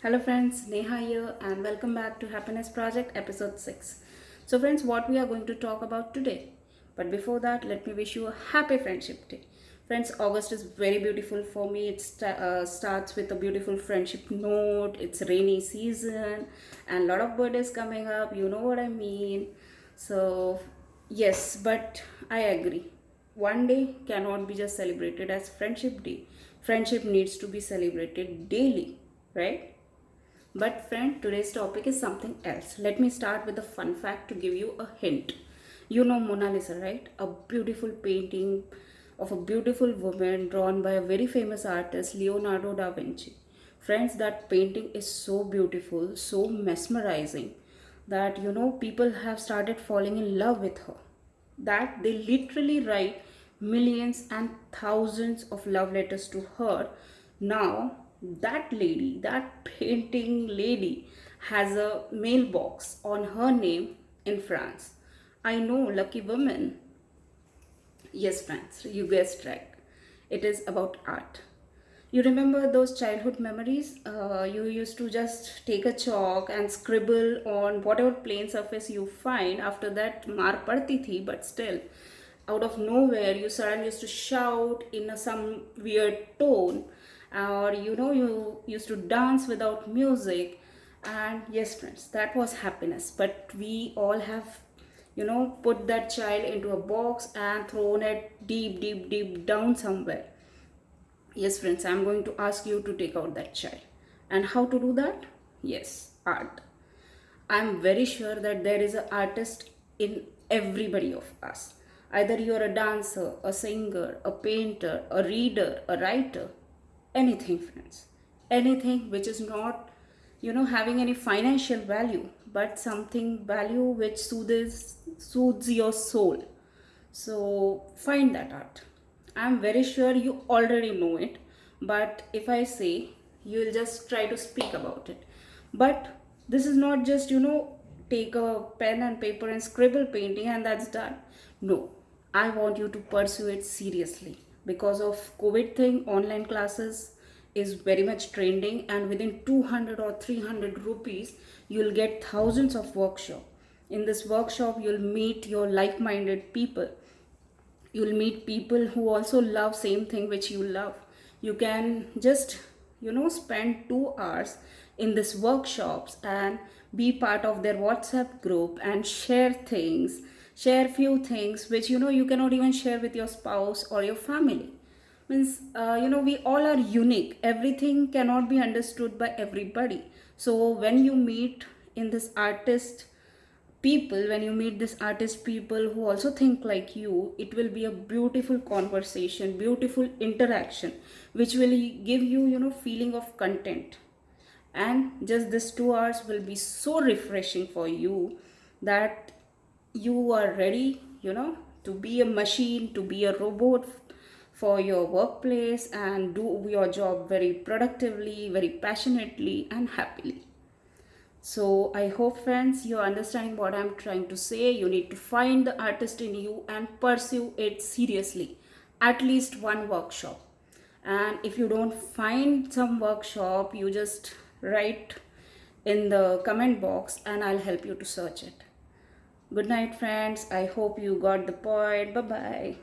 Hello friends, Neha here and welcome back to Happiness Project episode 6. So friends, what we are going to talk about today. But before that, let me wish you a happy friendship day. Friends, August is very beautiful for me. It starts with a beautiful friendship note. It's rainy season and a lot of birthdays coming up. You know what I mean. So yes, but I agree. One day cannot be just celebrated as friendship day. Friendship needs to be celebrated daily, right? But friend, today's topic is something else. Let me start with a fun fact to give you a hint. You know Mona Lisa, right? A beautiful painting of a beautiful woman drawn by a very famous artist, Leonardo da Vinci. Friends, that painting is so beautiful, so mesmerizing that people have started falling in love with her. That they literally write millions and thousands of love letters to her. Now that lady, that painting lady, has a mailbox on her name in France. I know, lucky woman. Yes, friends, you guessed right. It is about art. You remember those childhood memories? You used to just take a chalk and scribble on whatever plain surface you find. After that, maar padti thi, but still, out of nowhere, you suddenly used to shout in some weird tone, or you used to dance without music. And yes, friends, that was happiness. But we all have put that child into a box and thrown it deep, deep, deep down somewhere. Yes, friends, I'm going to ask you to take out that child. And how to do that? Yes, art. I'm very sure that there is an artist in everybody of us. Either you're a dancer, a singer, a painter, a reader, a writer, anything, friends. Anything which is not, having any financial value, but something value which soothes your soul. So find that art. I'm very sure you already know it, but if I say, you'll just try to speak about it. But this is not just, take a pen and paper and scribble painting and that's done. No, I want you to pursue it seriously. Because of COVID thing, online classes is very much trending, and within 200 or 300 rupees, you'll get thousands of workshop. In this workshop, you'll meet your like-minded people. You'll meet people who also love same thing which you love. You can just spend 2 hours in this workshops and be part of their WhatsApp group and share few things which you cannot even share with your spouse or your family. Means we all are unique. Everything cannot be understood by everybody. So when you meet in this artist people, when you meet this artist people who also think like you, it will be a beautiful conversation, beautiful interaction, which will give you feeling of content. And just this 2 hours will be so refreshing for you that you are ready to be a machine, to be a robot for your workplace and do your job very productively, very passionately and happily. So I hope friends you're understanding what I'm trying to say. You need to find the artist in you and pursue it seriously. At least one workshop. And if you don't find some workshop, you just write in the comment box and I'll help you to search it. Good night friends. I hope you got the point. Bye bye.